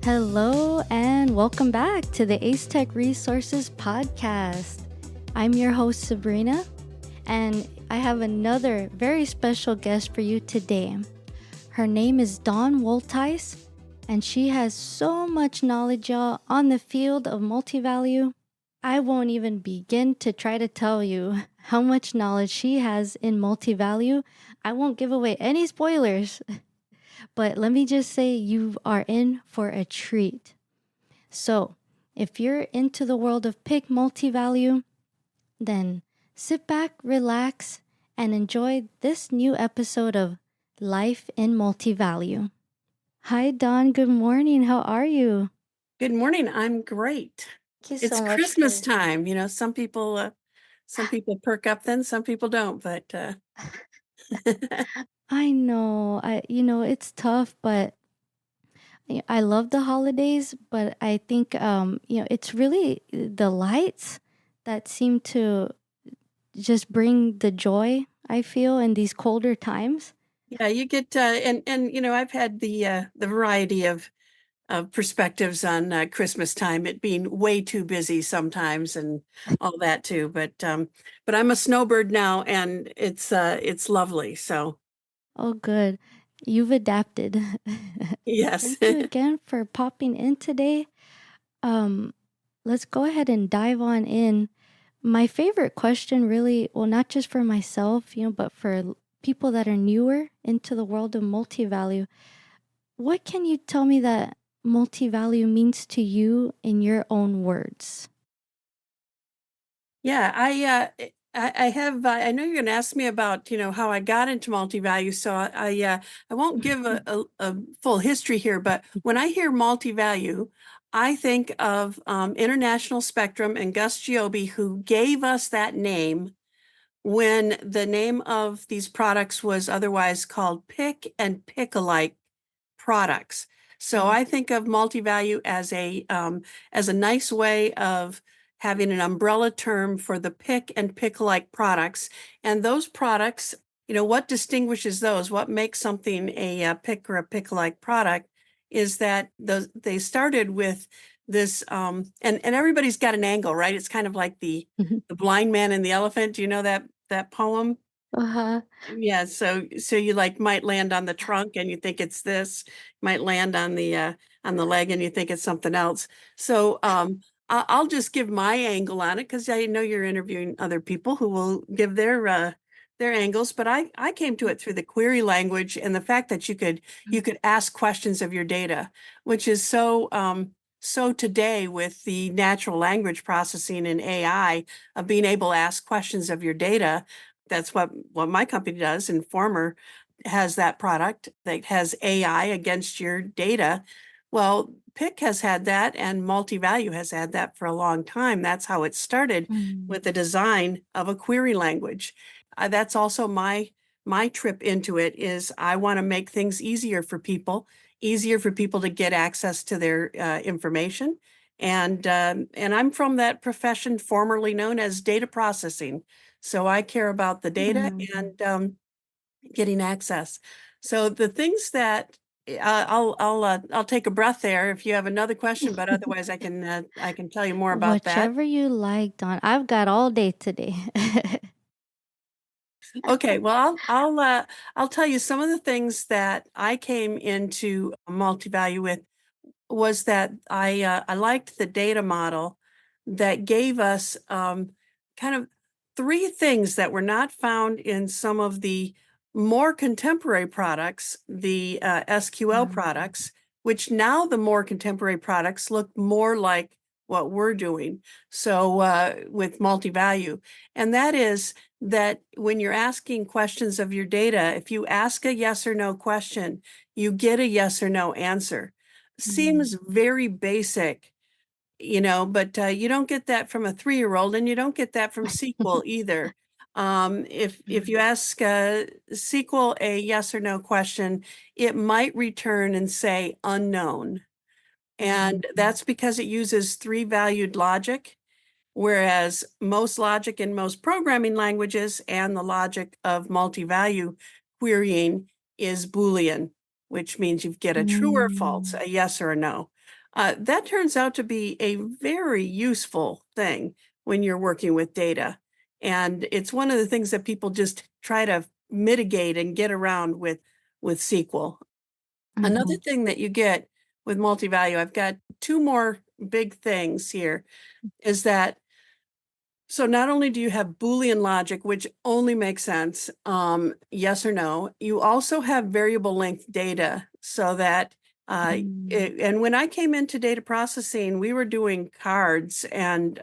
Hello, and welcome back to the Ace Tech Resources Podcast. I'm your host, Sabrina, and I have another very special guest for you today. Her name is Dawn Wolthuis, and she has so much knowledge, y'all, on the field of multivalue. I won't even begin to try to tell you how much knowledge she has in multivalue. I won't give away any spoilers. But let me just say you are in for a treat. So, if you're into the world of pick multi-value, then sit back, relax, and enjoy this new episode of Life in MultiValue. Hi, Dawn. Good morning. How are you? Good morning. I'm great. Thank you It's so much Christmas for... time. Some people perk up then, some people don't, but I know, it's tough, but I love the holidays, but I think, it's really the lights that seem to just bring the joy I feel in these colder times. yeah, you get I've had the variety of perspectives on Christmas time, it being way too busy sometimes and all that too. But I'm a snowbird now, and it's lovely. So Oh, good. You've adapted. yes. Thank you again for popping in today. Um, let's go ahead and dive on in. My favorite question, really, well, not just for myself, but for people that are newer into the world of multi-value, what can you tell me that multi-value means to you in your own words? Yeah, I have. I know you're going to ask me about how I got into multi-value, so I won't give a full history here. But when I hear multi-value, I think of International Spectrum and Gus Giobbe, who gave us that name when the name of these products was otherwise called pick and pick-alike products. So I think of multi-value as a nice way of having an umbrella term for the pick and pick-alike products. And those products, what distinguishes those, what makes something a pick or a pick-alike product, is that they started with this, and everybody's got an angle, right? It's kind of like the blind man and the elephant. Do you know that poem? Uh-huh. Yeah, so you like might land on the trunk and you think it's this, might land on the leg and you think it's something else. So I'll just give my angle on it because I know you're interviewing other people who will give their angles, but I came to it through the query language and the fact that you could ask questions of your data, which is so today with the natural language processing and AI of being able to ask questions of your data. That's what my company does. Informer has that product that has AI against your data. Well, Pick has had that, and Multivalue has had that for a long time. That's how it started, Mm. with the design of a query language. That's also my trip into it. Is I want to make things easier for people to get access to their information. And I'm from that profession formerly known as data processing. So I care about the data Mm. and getting access. So the things that I'll take a breath there if you have another question, but otherwise I can tell you more about that. Whichever you like, Dawn. I've got all day today. Okay, well I'll tell you some of the things that I came into multi-value with was that I liked the data model that gave us kind of three things that were not found in some of the more contemporary products, the SQL Mm. products, which now the more contemporary products look more like what we're doing. So with multi-value, and that is that when you're asking questions of your data, if you ask a yes or no question, you get a yes or no answer. Mm. Seems very basic, but you don't get that from a 3-year-old, and you don't get that from SQL either. If you ask SQL a yes or no question, it might return and say unknown. And that's because it uses 3-valued logic, whereas most logic in most programming languages and the logic of multi-value querying is Boolean, which means you get a true or false, Mm. a yes or a no. That turns out to be a very useful thing when you're working with data. And it's one of the things that people just try to mitigate and get around with SQL. Another thing that you get with multi-value, I've got two more big things here, is that so not only do you have Boolean logic, which only makes sense, yes or no, you also have variable length data so that and when I came into data processing, we were doing cards and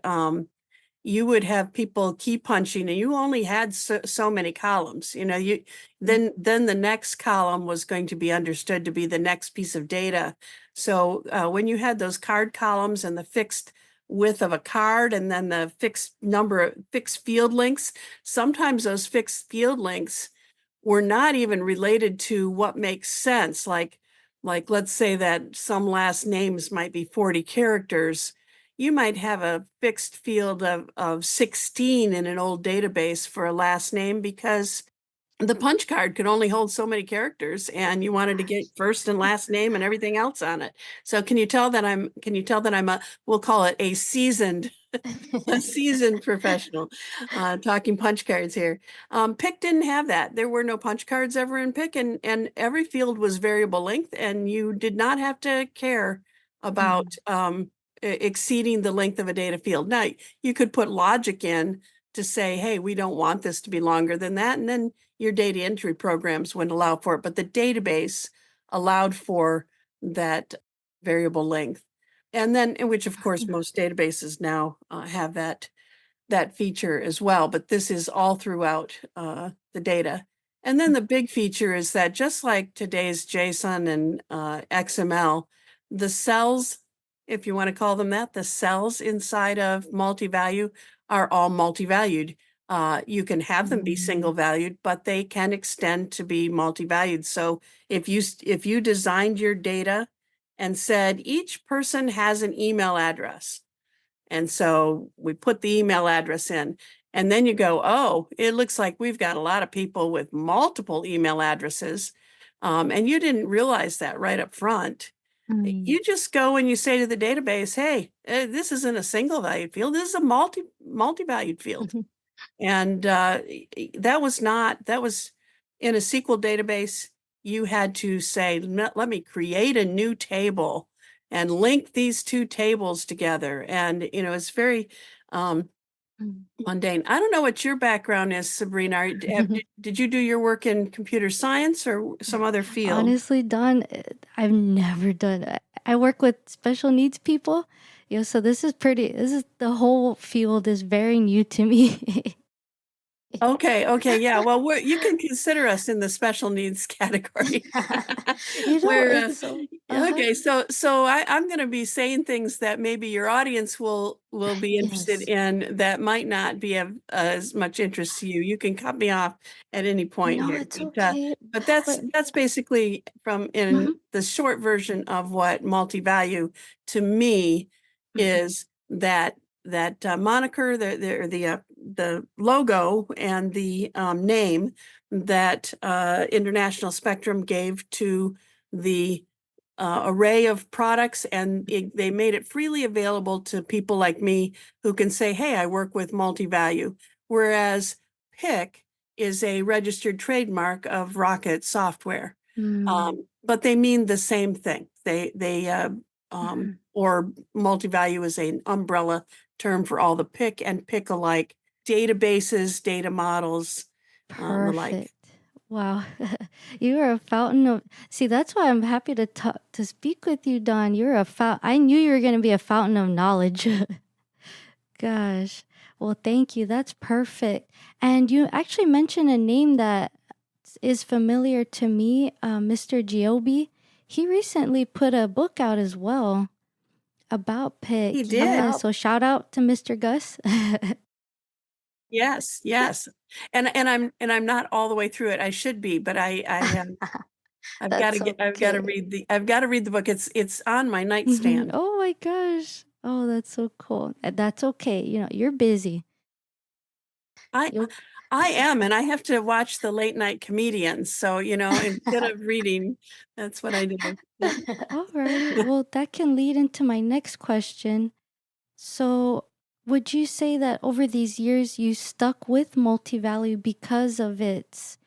you would have people key punching and you only had so many columns. Then the next column was going to be understood to be the next piece of data. So when you had those card columns and the fixed width of a card and then the fixed number of fixed field lengths, sometimes those fixed field lengths were not even related to what makes sense. Like let's say that some last names might be 40 characters. You might have a fixed field of 16 in an old database for a last name because the punch card could only hold so many characters and you wanted to get first and last name and everything else on it. So can you tell that I'm we'll call it a seasoned professional talking punch cards here. Pick didn't have that. There were no punch cards ever in Pick, and every field was variable length, and you did not have to care about exceeding the length of a data field. Now, you could put logic in to say, hey, we don't want this to be longer than that, and then your data entry programs wouldn't allow for it, but the database allowed for that variable length. And then, in which of course most databases now have that feature as well, but this is all throughout the data. And then the big feature is that just like today's JSON and XML, the cells, if you want to call them that, the cells inside of multi-value are all multi-valued. You can have them be single valued, but they can extend to be multi-valued. So if you designed your data and said each person has an email address, and so we put the email address in, and then you go, oh, it looks like we've got a lot of people with multiple email addresses, and you didn't realize that right up front. You just go and you say to the database, hey, this isn't a single valued field, this is a multi-valued field. And that was in a SQL database, you had to say, let me create a new table and link these two tables together. And, it's very mundane. I don't know what your background is, Sabrina. Did you do your work in computer science or some other field? Honestly, Dawn, I've never done it. I work with special needs people, so this is the whole field is very new to me. Okay, yeah. Well, you can consider us in the special needs category. It's so Okay, so I'm going to be saying things that maybe your audience will be interested in that might not be of as much interest to you. You can cut me off at any point No, here, it's okay. but that's basically in the short version of what multi-value to me is. That moniker, the logo and the name that International Spectrum gave to the array of products, and they made it freely available to people like me who can say, hey, I work with multi-value. Whereas PIC is a registered trademark of Rocket Software. But they mean the same thing. Or multi-value is an umbrella term for all the PIC and PIC alike databases, data models, the like. Perfect. Wow. You are a fountain of see, that's why I'm happy to speak with you, Dawn. You're a I knew you were gonna be a fountain of knowledge. Gosh. Well, thank you. That's perfect. And you actually mentioned a name that is familiar to me, Mr. Giobi. He recently put a book out as well about PIC. He did. Yeah, so shout out to Mr. Gus. Yes. And I'm not all the way through it. I should be, but I've got to read the book. It's on my nightstand. Oh my gosh. Oh, that's so cool. That's okay. You're busy. I I am, and I have to watch the late night comedians. So, instead of reading, that's what I do. Yep. All right. Well, that can lead into my next question. So, would you say that over these years you stuck with multi-value because of its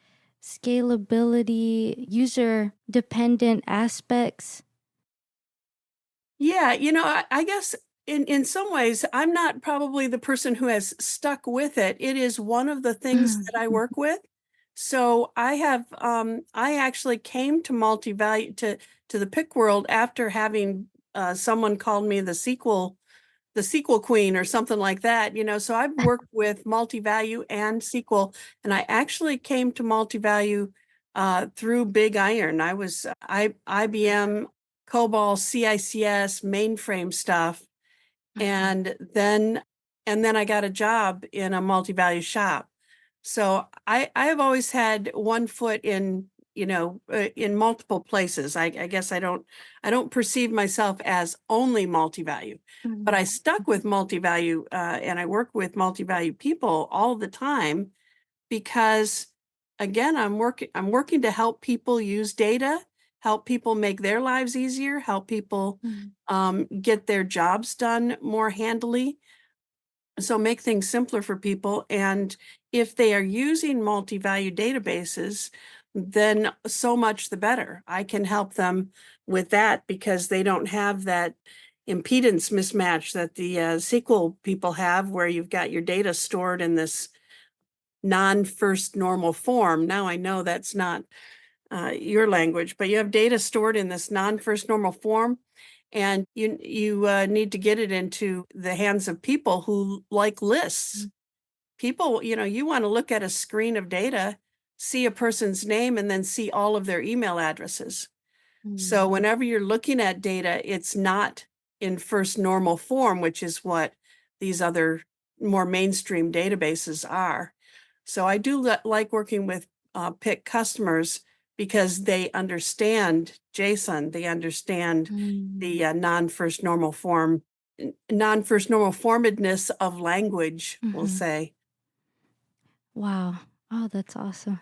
scalability, user dependent aspects? Yeah, I guess in some ways, I'm not probably the person who has stuck with it. It is one of the things Mm, that I work with. So I actually came to multi-value to the pick world after having someone called me the sequel queen or something like that, so I've worked with multi-value and SQL, and I actually came to multi-value through Big Iron. I was IBM, COBOL, CICS, mainframe stuff, mhm, and then I got a job in a multi-value shop. So I have always had one foot in multiple places. I guess I don't perceive myself as only multi-value, but I mhm, stuck with multi-value and I work with multi-value people all the time because again, I'm working to help people use data, help people make their lives easier, help people mhm, get their jobs done more handily, so make things simpler for people. And if they are using multi-value databases, then so much the better. I can help them with that because they don't have that impedance mismatch that the SQL people have, where you've got your data stored in this non-first normal form. Now I know that's not your language, but you have data stored in this non-first normal form, and you need to get it into the hands of people who like lists. People, you want to look at a screen of data, see a person's name, and then see all of their email addresses. So mhm, whenever you're looking at data, it's not in first normal form, which is what these other more mainstream databases are. So I do like working with PIC customers because they understand JSON, they understand mhm, the non-first normal formedness of language, we'll mhm. say. Wow. Oh, that's awesome.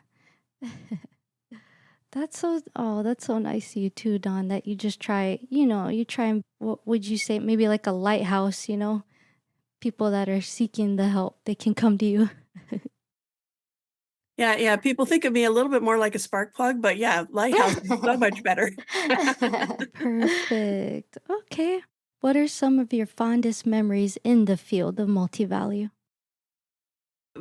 That's so nice of you too, Don, that you just try, you try and what would you say, maybe like a lighthouse, people that are seeking the help, they can come to you. Yeah, yeah. People think of me a little bit more like a spark plug, but yeah, Lighthouse is so much better. Perfect. Okay. What are some of your fondest memories in the field of multi-value?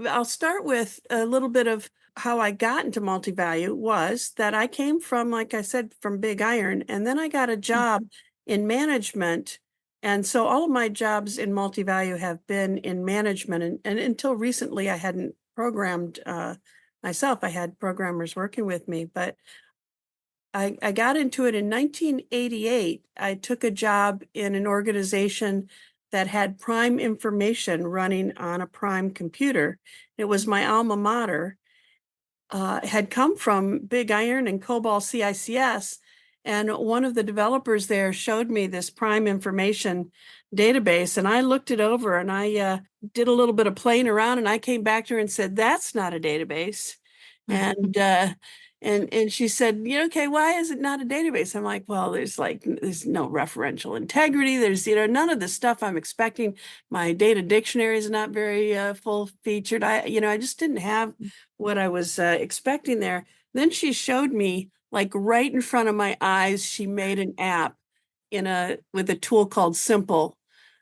I'll start with a little bit of how I got into multi-value was that I came from, like I said, from Big Iron, and then I got a job in management. And so all of my jobs in multi-value have been in management. And until recently, I hadn't programmed myself. I had programmers working with me, but I got into it in 1988. I took a job in an organization that had Prime information running on a Prime computer. It was my alma mater, had come from Big Iron and COBOL CICS. And one of the developers there showed me this Prime information database, and I looked it over and I did a little bit of playing around, and I came back to her and said, "That's not a database." And and she said, okay, why is it not a database? I'm like, well, there's no referential integrity. There's none of the stuff I'm expecting. My data dictionary is not very full featured. I just didn't have what I was expecting there. Then she showed me, like right in front of my eyes, she made an app with a tool called Simple.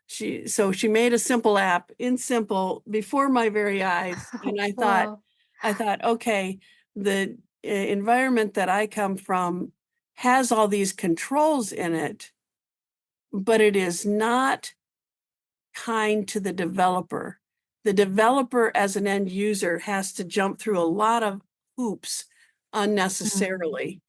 She made a simple app in Simple before my very eyes, and I thought, Wow. okay, the environment that I come from has all these controls in it, but it is not kind to the developer. The developer, as an end user, has to jump through a lot of hoops Mm. unnecessarily.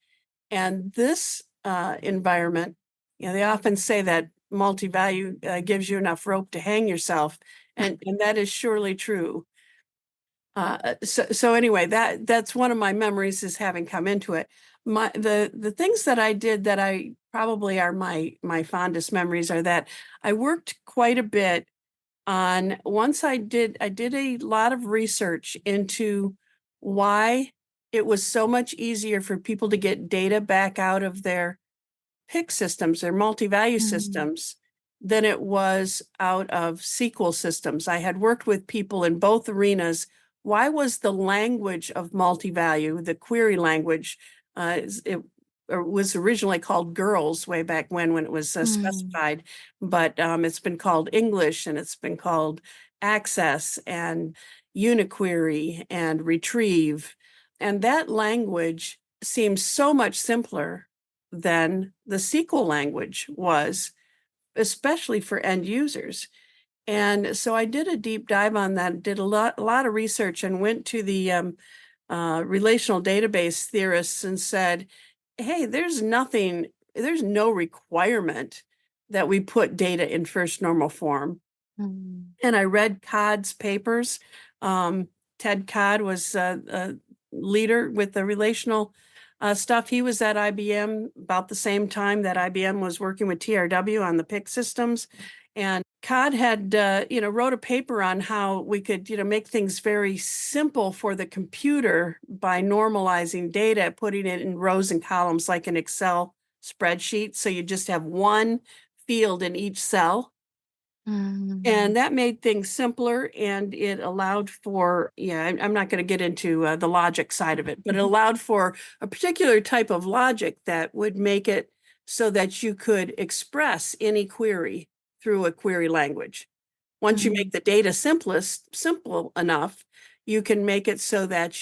And this environment, they often say that multi-value gives you enough rope to hang yourself, and that is surely true. So anyway, that's one of my memories, is having come into it. The things that I did that I probably are my fondest memories are that I worked quite a bit once I did a lot of research into why it was so much easier for people to get data back out of their PIC systems, their multi-value systems, than it was out of SQL systems. I had worked with people in both arenas. Why was the language of multi-value, the query language, it was originally called girls way back when it was specified, but it's been called English, and it's been called Access and Uniquery and Retrieve. And that language seems so much simpler than the SQL language was, especially for end users. And so I did a deep dive on that, did a lot of research, and went to the relational database theorists and said, hey, there's no requirement that we put data in first normal form. And I read Codd's papers. Ted Codd was a leader with the relational stuff. He was at IBM about the same time that IBM was working with TRW on the PIC systems. And Codd had, wrote a paper on how we could, make things very simple for the computer by normalizing data, putting it in rows and columns like an Excel spreadsheet. So you just have one field in each cell. And that made things simpler, and it allowed for, I'm not going to get into the logic side of it, but it allowed for a particular type of logic that would make it so that you could express any query through a query language. Once you make the data simple enough, you can make it so that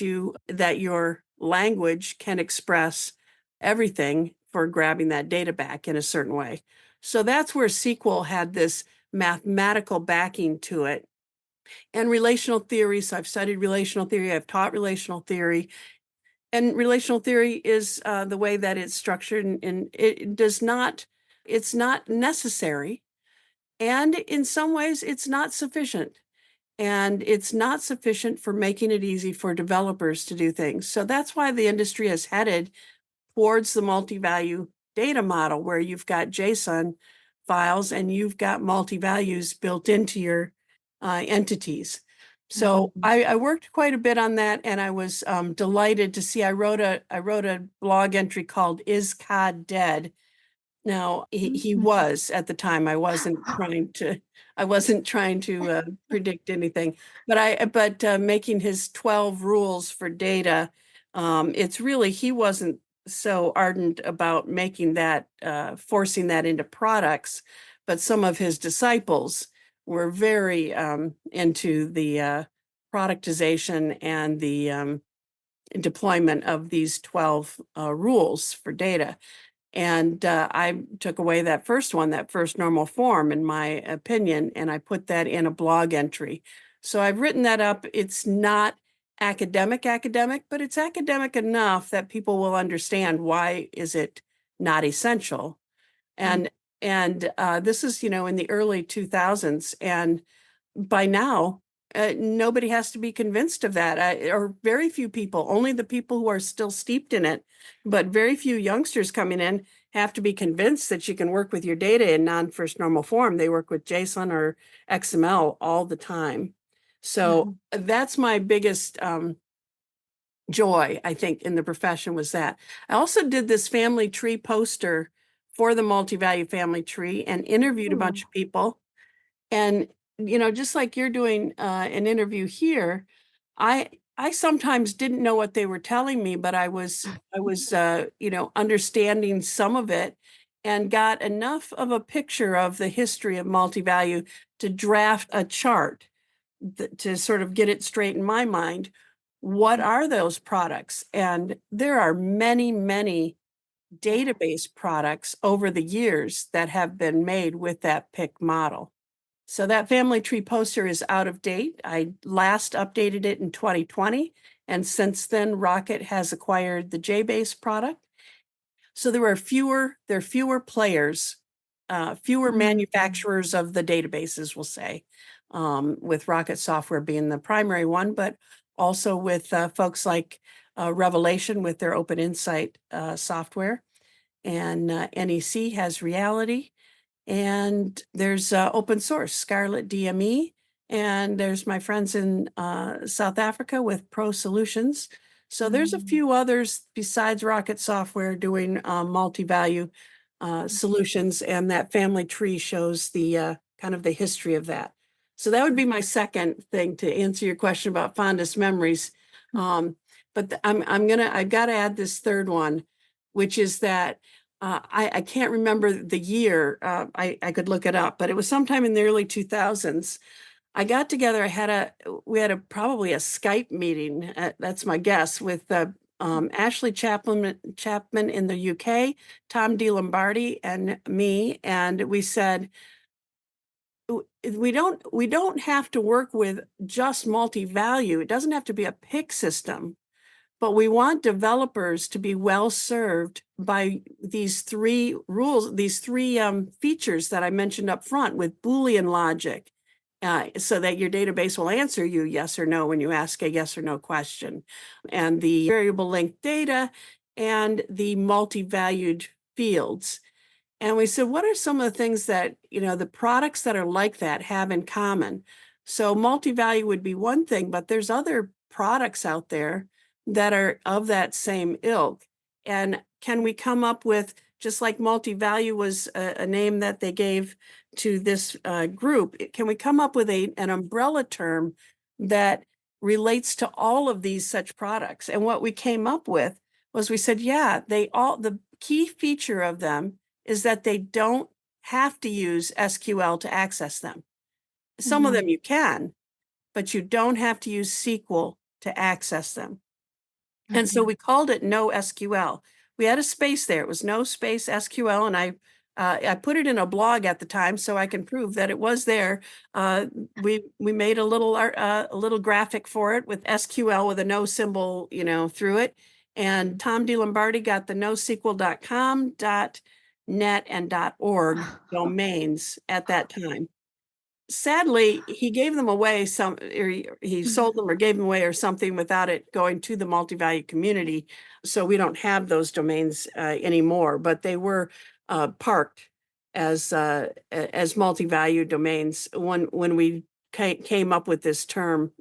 your language can express everything for grabbing that data back in a certain way. So that's where SQL had this mathematical backing to it. And relational theory, so I've studied relational theory, I've taught relational theory. And relational theory is the way that it's structured, and it's not necessary. And in some ways, it's not sufficient. And it's not sufficient for making it easy for developers to do things. So that's why the industry has headed towards the multi-value data model, where you've got JSON files and you've got multi-values built into your entities. So I worked quite a bit on that, and I was delighted to see. I wrote a blog entry called "Is Cod Dead?" Now he was at the time. I wasn't trying to predict anything, but making his 12 rules for data. It's really, he wasn't so ardent about making that, forcing that into products, but some of his disciples were very into the productization and the deployment of these 12 rules for data. And I took away that first one, that first normal form, in my opinion, and I put that in a blog entry. So I've written that up. It's not academic, but it's academic enough that people will understand why is it not essential. And this is, in the early 2000s, and by now, nobody has to be convinced of that, or very few people, only the people who are still steeped in it. But very few youngsters coming in have to be convinced that you can work with your data in non-first normal form. They work with JSON or XML all the time. So that's my biggest joy, I think, in the profession, was that. I also did this family tree poster for the multi-value family tree and interviewed a bunch of people. And, just like you're doing an interview here, I sometimes didn't know what they were telling me, but I was understanding some of it, and got enough of a picture of the history of multi-value to draft a chart to sort of get it straight in my mind. What are those products? And there are many, many database products over the years that have been made with that PIC model. So that family tree poster is out of date. I last updated it in 2020. And since then, Rocket has acquired the JBase product. So there are fewer players, fewer manufacturers of the databases, we'll say, with Rocket Software being the primary one, but also with folks like Revelation with their Open Insight software. And NEC has Reality. And there's open source, Scarlet DME, And there's my friends in South Africa with Pro Solutions. So there's a few others besides Rocket Software doing multi-value solutions, and that family tree shows the kind of the history of that. So that would be my second thing to answer your question about fondest memories. But I've got to add this third one, which is that I can't remember the year. I could look it up, but it was sometime in the early 2000s. I got together. We had probably a Skype meeting. That's my guess, with Ashley Chapman in the UK, Tom DeLombardi, and me, and we said we don't have to work with just multi-value. It doesn't have to be a pick system, but we want developers to be well served by these three rules, these three features that I mentioned up front with Boolean logic, so that your database will answer you yes or no when you ask a yes or no question, and the variable length data, and the multi-valued fields. And we said, what are some of the things that, the products that are like that have in common? So multi-value would be one thing, but there's other products out there that are of that same ilk. And can we come up with, just like multi-value was a name that they gave to this group, can we come up with an umbrella term that relates to all of these such products? And what we came up with was, we said, yeah, the key feature of them is that they don't have to use SQL to access them. Some of them you can, but you don't have to use SQL to access them. And so we called it no SQL. We had a space there. It was no space SQL. And I put it in a blog at the time, so I can prove that it was there. We made a little graphic for it with SQL with a no symbol, through it. And Tom DeLombardi got the NoSQL.com, .net, and .org domains at that time. Sadly, he gave them away, or he sold them or gave them away or something, without it going to the multi-value community. So we don't have those domains anymore, but they were parked as multi-value domains when we came up with this term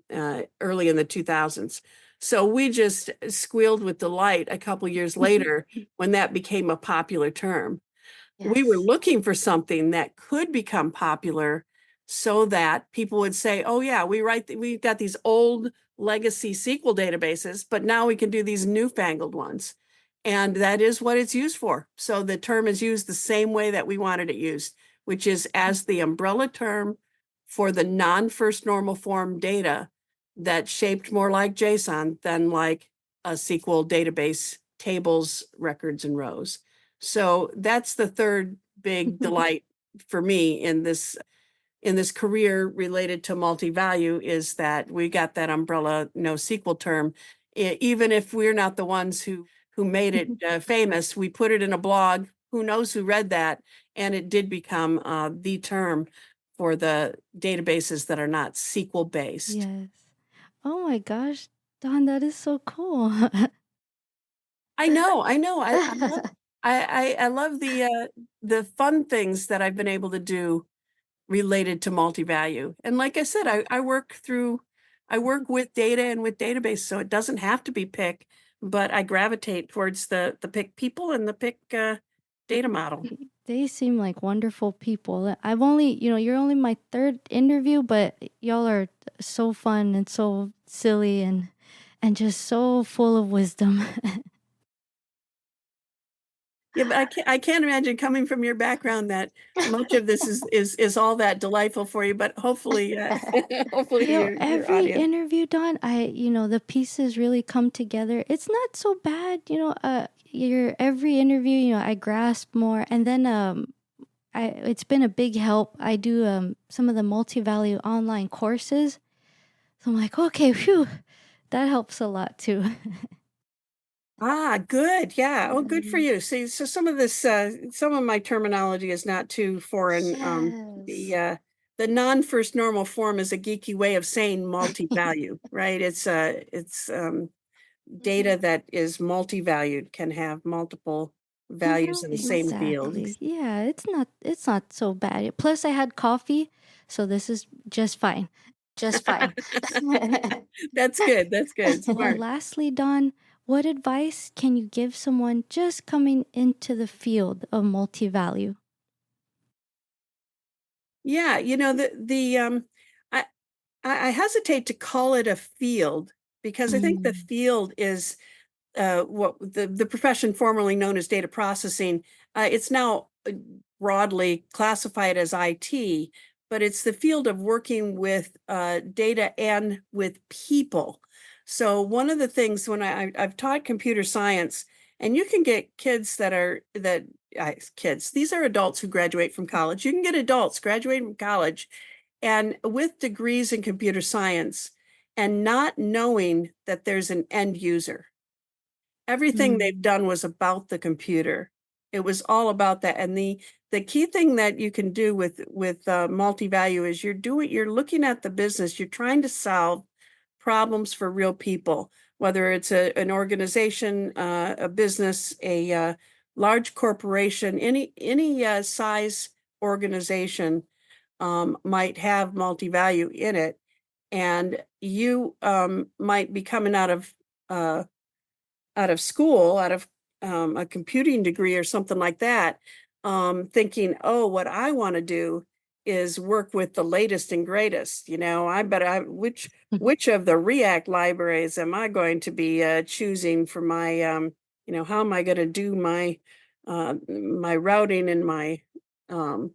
early in the 2000s. So we just squealed with delight a couple years later when that became a popular term. We were looking for something that could become popular so that people would say, oh yeah, we've got these old legacy SQL databases, but now we can do these newfangled ones. And that is what it's used for. So the term is used the same way that we wanted it used, which is as the umbrella term for the non-first normal form data that shaped more like JSON than like a SQL database, tables, records, and rows. So that's the third big delight for me in this career related to multi-value, is that we got that umbrella NoSQL term. Even if we're not the ones who made it famous, we put it in a blog. Who knows who read that? And it did become the term for the databases that are not SQL based. Yes. Oh my gosh, Dawn, that is so cool. I know. I love the fun things that I've been able to do related to multi-value. And like I said, I work with data and with database, so it doesn't have to be pick, but I gravitate towards the pick people and the pick data model. They seem like wonderful people. I've only, you're only my third interview, but y'all are so fun and so silly and just so full of wisdom. Yeah, but I can't imagine, coming from your background, that much of this is all that delightful for you. But hopefully, hopefully your Every audience. interview, Dawn, the pieces really come together. It's not so bad, your every interview, I grasp more, and then it's been a big help. I do some of the multi-value online courses. So I'm like, okay, phew, that helps a lot too. Ah, good. Yeah. Oh, good for you. See, so some of this, some of my terminology is not too foreign. Yes. The non-first normal form is a geeky way of saying multi-value, right? It's data that is multi-valued, can have multiple values in the same field. Exactly. Yeah, it's not so bad. Plus I had coffee, so this is just fine. just fine. That's good. That's good. Well, Smart. lastly, Dawn, what advice can you give someone just coming into the field of multi-value? Yeah, I I hesitate to call it a field because I think the Mm, field is what the profession formerly known as data processing. It's now broadly classified as IT, but it's the field of working with data and with people. So one of the things when I've taught computer science, and you can get kids that are that kids, these are adults who graduate from college. You can get adults graduating from college and with degrees in computer science and not knowing that there's an end user. Everything mm, they've done was about the computer. It was all about that. And the key thing that you can do with multi-value is you're looking at the business, you're trying to solve problems for real people, whether it's an organization, a business, a large corporation, any size organization might have multi-value in it. And you might be coming out of school, out of a computing degree or something like that, thinking, oh, what I want to do is work with the latest and greatest. I bet which of the React libraries am I going to be choosing for my, how am I going to do my routing and my um,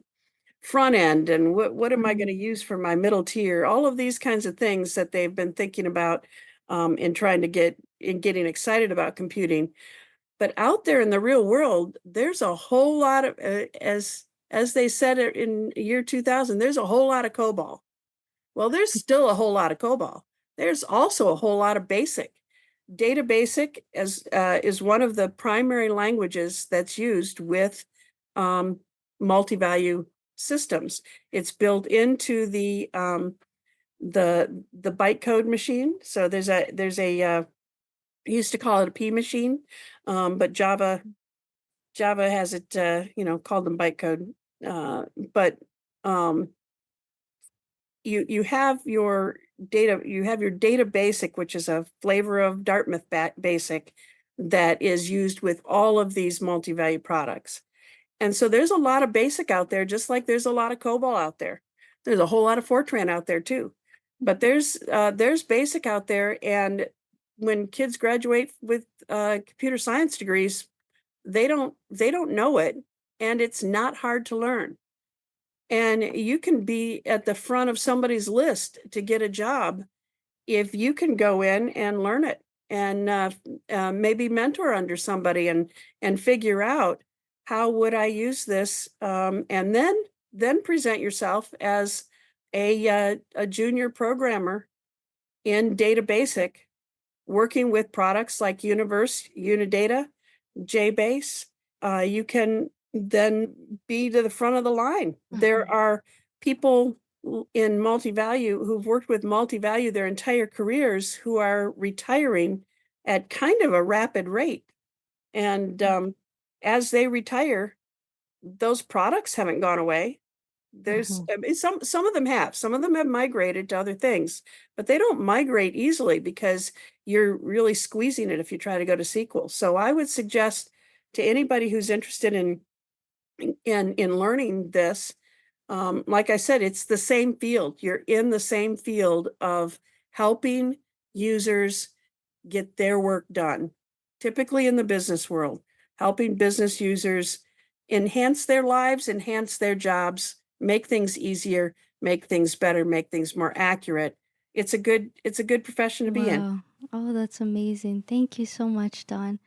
front end, and what am I going to mm. use for my middle tier? All of these kinds of things that they've been thinking about in trying to getting excited about computing. But out there in the real world, there's a whole lot of as they said it in year 2000, there's a whole lot of COBOL. Well, there's still a whole lot of COBOL. There's also a whole lot of BASIC. Data Basic is one of the primary languages that's used with multi-value systems. It's built into the bytecode machine. So there's a I used to call it a P machine, but Java has it called them bytecode. But um, you have your data basic, which is a flavor of Dartmouth basic that is used with all of these multi-value products. And so there's a lot of basic out there, just like there's a lot of COBOL out there. There's a whole lot of Fortran out there too. But there's basic out there. And when kids graduate with computer science degrees, they don't know it. And it's not hard to learn. And you can be at the front of somebody's list to get a job if you can go in and learn it and maybe mentor under somebody and figure out how would I use this, and then present yourself as a junior programmer in Data Basic, working with products like Universe, Unidata, JBase. You can then be to the front of the line. There are people in multi-value who've worked with multi-value their entire careers who are retiring at kind of a rapid rate. And as they retire, those products haven't gone away. There's Mhm. I mean, some of them have. Some of them have migrated to other things, but they don't migrate easily because you're really squeezing it if you try to go to SQL. So I would suggest to anybody who's interested in learning this, like I said, it's the same field. You're in the same field of helping users get their work done, typically in the business world, helping business users enhance their lives, enhance their jobs, make things easier, make things better, make things more accurate. It's a good profession to be in. Wow. Oh, that's amazing. Thank you so much, Dawn.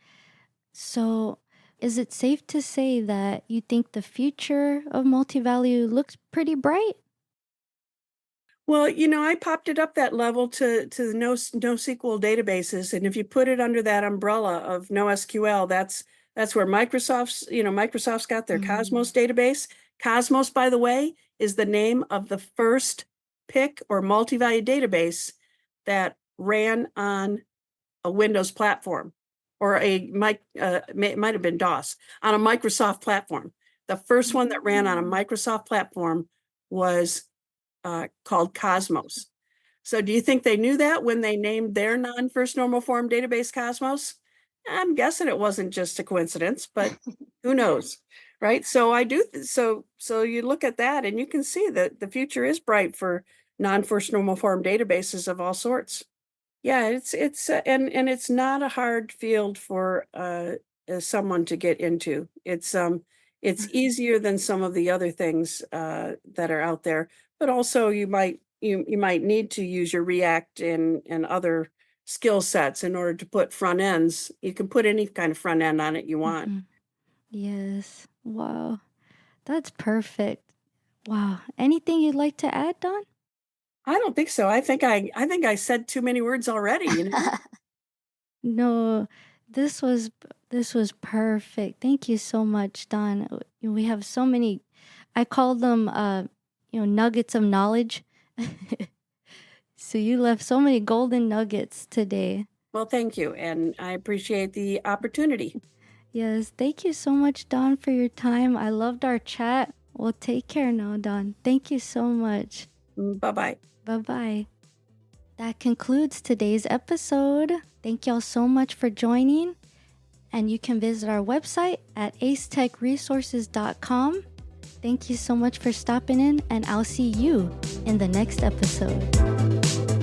So, is it safe to say that you think the future of multi-value looks pretty bright? Well, I popped it up that level to the NoSQL databases, and if you put it under that umbrella of NoSQL, that's where Microsoft's got their Mm. Cosmos database. Cosmos, by the way, is the name of the first pick or multi-value database that ran on a Windows platform or it might have been DOS on a Microsoft platform. The first one that ran on a Microsoft platform was called Cosmos. So do you think they knew that when they named their non-first normal form database Cosmos? I'm guessing it wasn't just a coincidence, but who knows, right? So so you look at that and you can see that the future is bright for non-first normal form databases of all sorts. Yeah, and it's not a hard field for someone to get into. It's easier than some of the other things that are out there, but also you might need to use your React and other skill sets in order to put front ends. You can put any kind of front end on it you want. Mhm. Yes. Wow. That's perfect. Wow. Anything you'd like to add, Dawn? I don't think so. I think I said too many words already, you know. No, this was perfect. Thank you so much, Dawn. We have so many, I call them nuggets of knowledge. So you left so many golden nuggets today. Well, thank you, and I appreciate the opportunity. Yes, thank you so much, Dawn, for your time. I loved our chat. Well, take care now, Dawn. Thank you so much. Bye-bye. Bye-bye. That concludes today's episode. Thank y'all so much for joining. And you can visit our website at acetechresources.com. Thank you so much for stopping in, and I'll see you in the next episode.